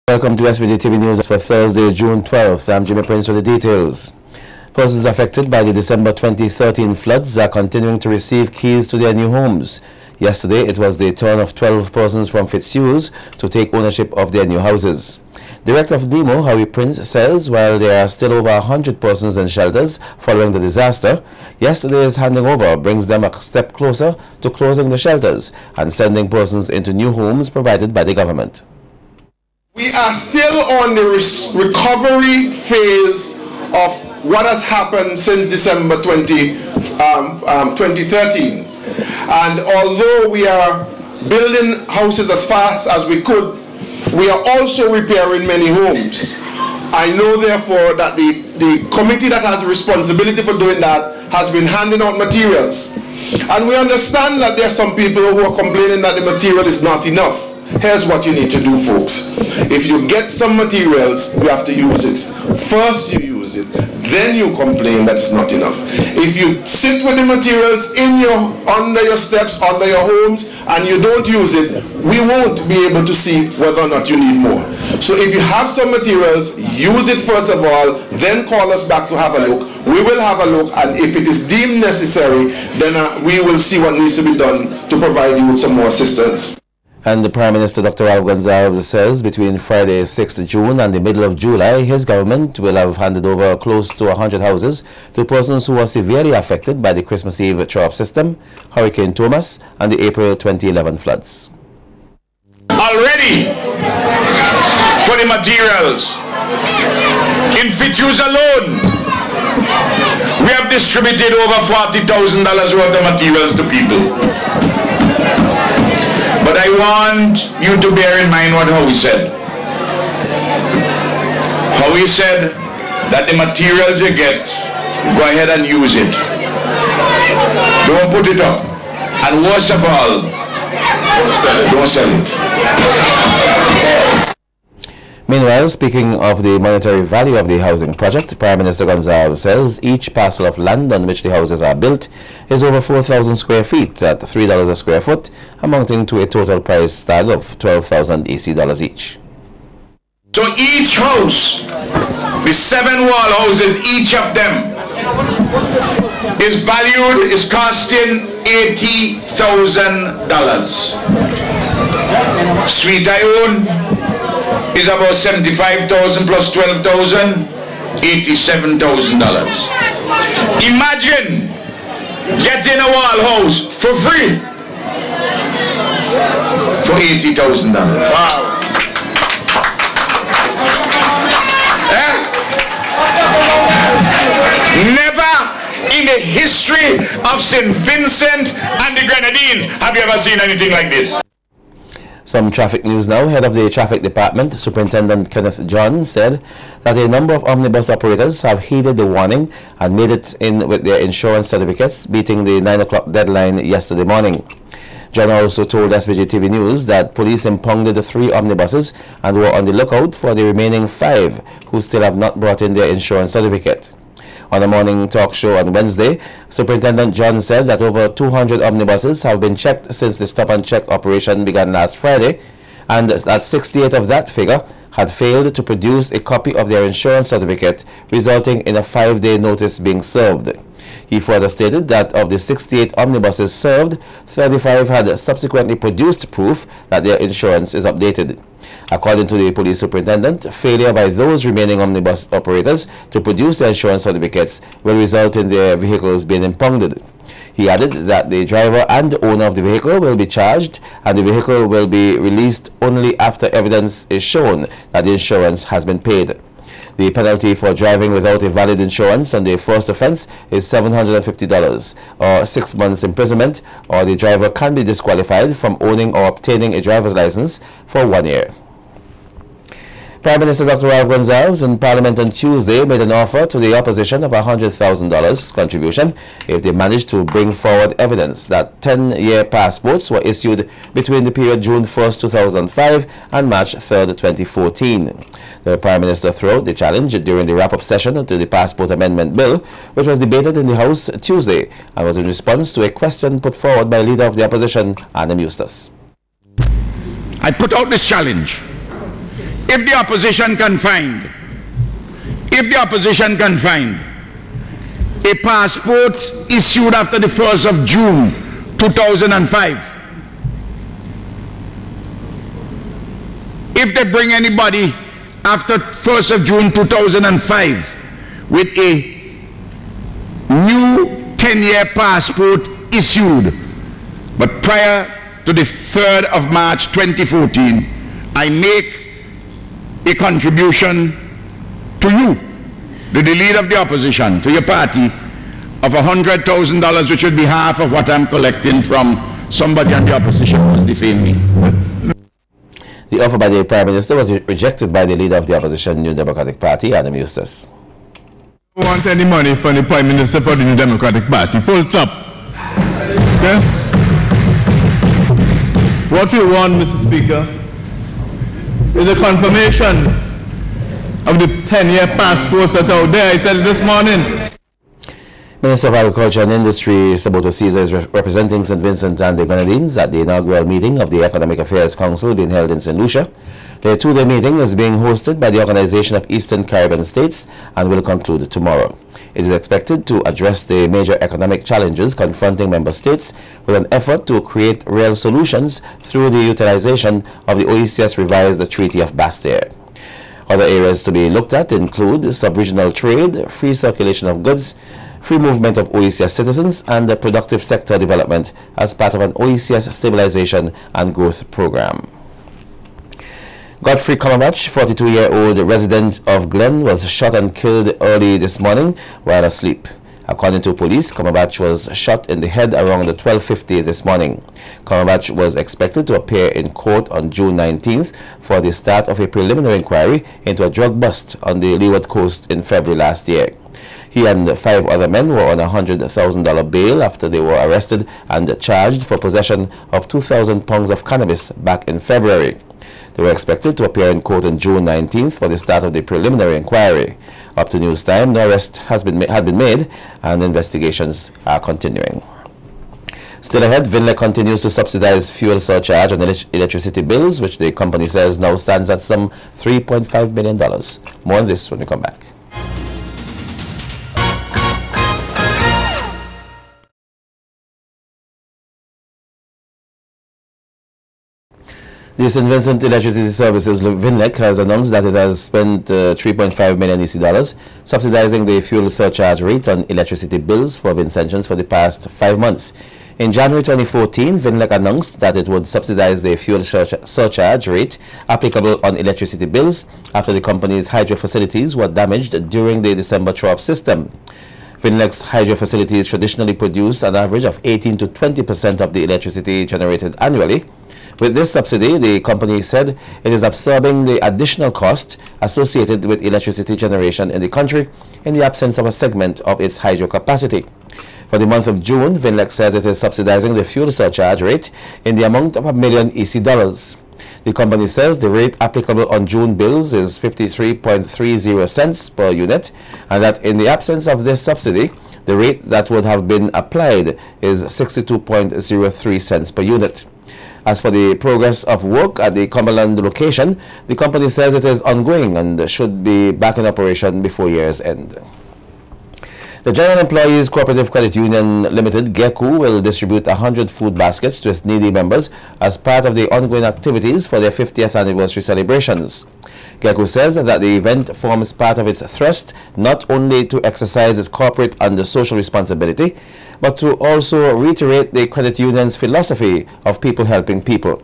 Welcome to SVG-TV News for Thursday, June 12th. I'm Jimmy Prince with the details. Persons affected by the December 2013 floods are continuing to receive keys to their new homes. Yesterday, it was the turn of 12 persons from Fitzhugh's to take ownership of their new houses. Director of DEMO, Harry Prince, says while there are still over 100 persons in shelters following the disaster, yesterday's handing over brings them a step closer to closing the shelters and sending persons into new homes provided by the government. We are still on the recovery phase of what has happened since December 2013. And although we are building houses as fast as we could, we are also repairing many homes. I know therefore that the committee that has responsibility for doing that has been handing out materials. And we understand that there are some people who are complaining that the material is not enough. Here's what you need to do, folks. If you get some materials, you have to use it. First you use it, then you complain that it's not enough. If you sit with the materials under your steps, under your homes, and you don't use it, we won't be able to see whether or not you need more. So if you have some materials, use it first of all, then call us back to have a look. We will have a look, and if it is deemed necessary, then we will see what needs to be done to provide you with some more assistance. And the Prime Minister, Dr. Ralph Gonsalves, says between Friday 6th June and the middle of July, his government will have handed over close to 100 houses to persons who were severely affected by the Christmas Eve trough system, Hurricane Thomas, and the April 2011 floods. Already, for the materials, in Fitzhugh's alone, we have distributed over $40,000 worth of materials to people. But I want you to bear in mind what Howie said. Howie said that the materials you get, go ahead and use it. Don't put it up. And worst of all, don't sell it. Meanwhile, speaking of the monetary value of the housing project, Prime Minister Gonsalves says each parcel of land on which the houses are built is over 4,000 square feet at $3 a square foot, amounting to a total price tag of $12,000 AC each. So each house, the 7 wall houses, each of them, is valued, is costing $80,000. Suite I own is about $75,000 plus $12,000, $87,000. Imagine getting a wall house for free for $80,000. Wow. Never in the history of St. Vincent and the Grenadines have you ever seen anything like this. Some traffic news now. Head of the Traffic Department, Superintendent Kenneth John, said that a number of omnibus operators have heeded the warning and made it in with their insurance certificates, beating the 9 o'clock deadline yesterday morning. John also told SVG-TV News that police impounded the 3 omnibuses and were on the lookout for the remaining 5 who still have not brought in their insurance certificate. On a morning talk show on Wednesday, Superintendent John said that over 200 omnibuses have been checked since the stop-and-check operation began last Friday, and that 68 of that figure had failed to produce a copy of their insurance certificate, resulting in a 5-day notice being served. He further stated that of the 68 omnibuses served, 35 had subsequently produced proof that their insurance is updated. According to the police superintendent, failure by those remaining omnibus operators to produce their insurance certificates will result in their vehicles being impounded. He added that the driver and owner of the vehicle will be charged and the vehicle will be released only after evidence is shown that the insurance has been paid. The penalty for driving without a valid insurance on the first offense is $750 or 6 months imprisonment, or the driver can be disqualified from owning or obtaining a driver's license for 1 year. Prime Minister Dr. Ralph Gonsalves in Parliament on Tuesday made an offer to the opposition of $100,000 contribution if they managed to bring forward evidence that 10-year passports were issued between the period June 1st, 2005 and March 3rd, 2014. The Prime Minister threw out the challenge during the wrap-up session to the Passport Amendment Bill, which was debated in the House Tuesday and was in response to a question put forward by Leader of the Opposition, Anna Eustace. I put out this challenge. if the opposition can find a passport issued after the 1st of June 2005, if they bring anybody after 1st of June 2005 with a new 10-year passport issued, but prior to the 3rd of March 2014, I make a contribution to you, to the leader of the opposition, to your party, of $100,000, which would be half of what I'm collecting from somebody on the opposition who's defaming me. The offer by the Prime Minister was rejected by the leader of the opposition, New Democratic Party, Adam Eustace. I don't want any money from the Prime Minister for the New Democratic Party. Full stop. Okay? What we want, Mr. Speaker, is a confirmation of the 10-year passports that are out there. I said it this morning. Minister of Agriculture and Industry, Saboto Caesar, is representing St. Vincent and the Grenadines at the inaugural meeting of the Economic Affairs Council being held in St. Lucia. The two-day meeting is being hosted by the Organization of Eastern Caribbean States and will conclude tomorrow. It is expected to address the major economic challenges confronting member states with an effort to create real solutions through the utilization of the OECS revised Treaty of Basse-Terre. Other areas to be looked at include sub-regional trade, free circulation of goods, free movement of OECS citizens, and the productive sector development as part of an OECS stabilization and growth program. Godfrey Comabach, 42-year-old resident of Glen, was shot and killed early this morning while asleep. According to police, Comabach was shot in the head around 12:50 this morning. Comabach was expected to appear in court on June 19th for the start of a preliminary inquiry into a drug bust on the Leeward Coast in February last year. He and 5 other men were on a $100,000 bail after they were arrested and charged for possession of 2,000 pounds of cannabis back in February. They were expected to appear in court on June 19th for the start of the preliminary inquiry. Up to news time, no arrest had been made and investigations are continuing. Still ahead, Vinlec continues to subsidize fuel surcharge on electricity bills, which the company says now stands at some $3.5 million. More on this when we come back. The St. Vincent Electricity Services Vinlec has announced that it has spent $3.5 million EC subsidizing the fuel surcharge rate on electricity bills for Vincentians for the past 5 months. In January 2014, Vinlec announced that it would subsidize the fuel surcharge rate applicable on electricity bills after the company's hydro facilities were damaged during the December trough system. Vinlec's hydro facilities traditionally produce an average of 18 to 20% of the electricity generated annually. With this subsidy, the company said it is absorbing the additional cost associated with electricity generation in the country in the absence of a segment of its hydro capacity. For the month of June, Vinlec says it is subsidizing the fuel surcharge rate in the amount of $1 million EC. The company says the rate applicable on June bills is 53.30 cents per unit, and that in the absence of this subsidy, the rate that would have been applied is 62.03 cents per unit. As for the progress of work at the Cumberland location, the company says it is ongoing and should be back in operation before year's end. The General Employees Cooperative Credit Union Limited, GECU, will distribute 100 food baskets to its needy members as part of the ongoing activities for their 50th anniversary celebrations. GECU says that the event forms part of its thrust not only to exercise its corporate and social responsibility, but to also reiterate the credit union's philosophy of people helping people.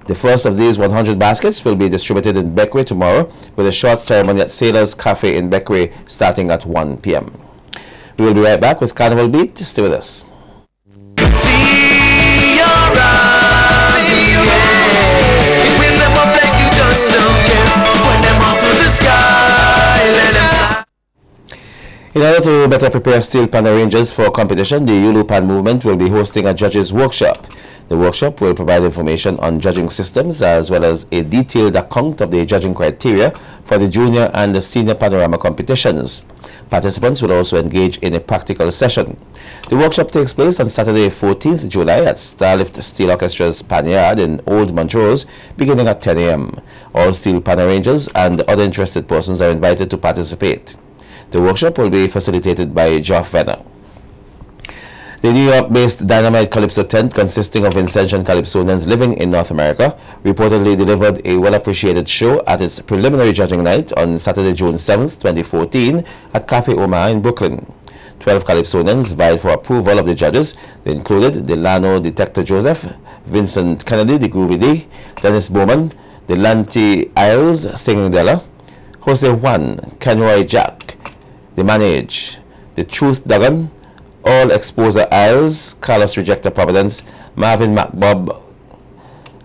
The first of these 100 baskets will be distributed in Beckway tomorrow with a short ceremony at Sailors Cafe in Beckway starting at 1 p.m. We will be right back with Carnival Beat. Stay with us. See your eyes, yeah. It will never beg you, just don't care. When them up to the sky, let them fly. In order to better prepare steel pan arrangers for competition, the Yulu Pan movement will be hosting a judges workshop. The workshop will provide information on judging systems as well as a detailed account of the judging criteria for the junior and the senior panorama competitions. Participants will also engage in a practical session. The workshop takes place on Saturday, 14th July at Starlift Steel Orchestra's Panyard in Old Montrose, beginning at 10 a.m. All steel pan arrangers and other interested persons are invited to participate. The workshop will be facilitated by Geoff Venner. The New York-based Dynamite Calypso tent, consisting of Ascension Calypsonians living in North America, reportedly delivered a well-appreciated show at its preliminary judging night on Saturday, June 7th, 2014 at Cafe Omaha in Brooklyn. 12 Calypsonians vied for approval of the judges. They included Delano Detector Joseph, Vincent Kennedy, the Groovy D, Dennis Bowman, Delante Isles, Singing Della, Jose Juan, Kenroy Jack, The Manage, The Truth Duggan, All Exposer Isles, Carlos Rejector Providence, Marvin McBob,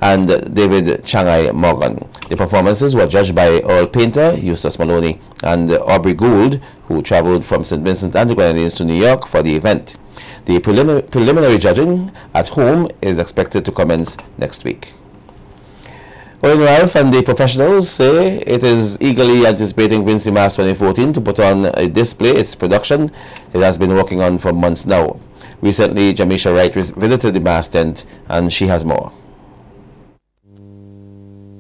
and David Changai Morgan. The performances were judged by Earl Painter, Eustace Maloney, and Aubrey Gould, who traveled from St. Vincent and the Grenadines to New York for the event. The preliminary judging at home is expected to commence next week. Owen Ralph and the professionals say it is eagerly anticipating Vincy Mass 2014 to put on a display its production it has been working on for months now. Recently, Jamisha Wright visited the Mass tent, and she has more.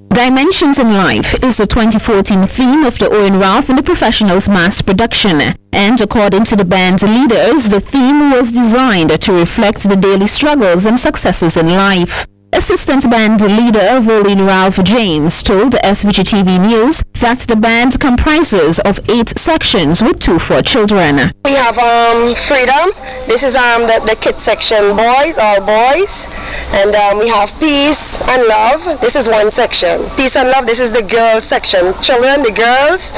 Dimensions in Life is the 2014 theme of the Owen Ralph and the Professionals Mass production. And according to the band's leaders, the theme was designed to reflect the daily struggles and successes in life. Assistant band leader Volin Ralph James told SVG-TV News that the band comprises of 8 sections with 2 for children. We have Freedom. This is the kids section, boys, all boys. And we have Peace and Love. This is one section. Peace and Love, this is the girls section. Children, the girls.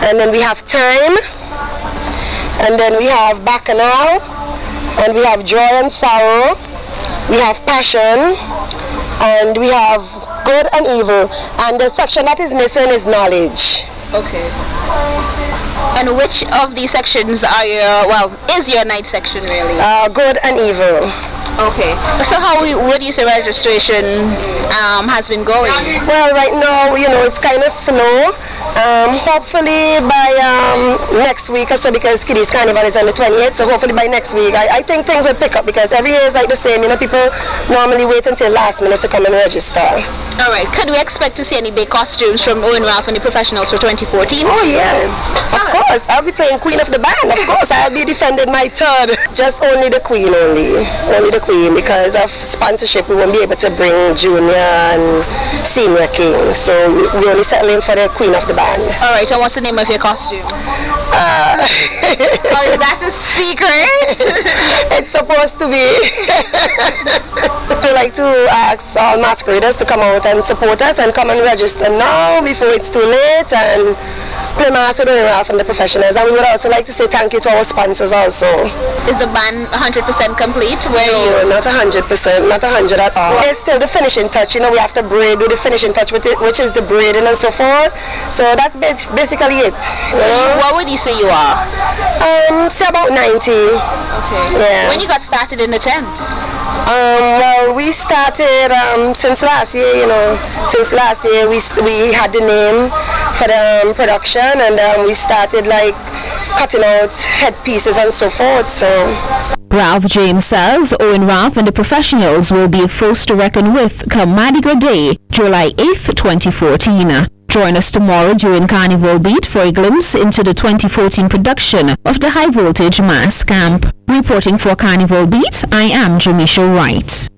And then we have Time. And then we have Bacchanal. And we have Joy and Sorrow. We have Passion. And we have Good and Evil. And the section that is missing is Knowledge. Okay. And which of these sections are is your night section really? Good and Evil. Okay. So how would you say registration has been going? Well, right now, it's kind of slow. Hopefully by next week or so, because Kiddies Carnival is on the 28th, so hopefully by next week, I think things will pick up, because every year is like the same. People normally wait until last minute to come and register. All right. Could we expect to see any big costumes from Owen Ralph and the Professionals for 2014? Oh, yeah. Of course. I'll be playing Queen of the Band. Of course, I'll be defending my third. Just only the Queen only. Only the Queen. Because of sponsorship, we won't be able to bring Junior and Senior King. So we only settling for the Queen of the Band. All right. And what's the name of your costume? Oh, is that a secret? It's supposed to be. We like to ask all masqueraders to come out and support us and come and register now before it's too late, and play Mass with Owen Ralph and the Professionals. And we would also like to say thank you to our sponsors also. Is the band 100% complete? No, not 100%, not 100 at all. It's still the finishing touch. We have to braid, do the finishing touch with it, which is the braiding and so forth. So that's basically it. What would you say you are? Say about 90. Okay. Yeah. When you got started in the tent? Well, we started since last year. Since last year we had the name for the production, and we started like cutting out headpieces and so forth. So Ralph James says Owen Ralph and the Professionals will be a force to reckon with come Mardi Gras Day, July 8th, 2014. Join us tomorrow during Carnival Beat for a glimpse into the 2014 production of the High Voltage Mass Camp. Reporting for Carnival Beat, I am Jamisha Wright.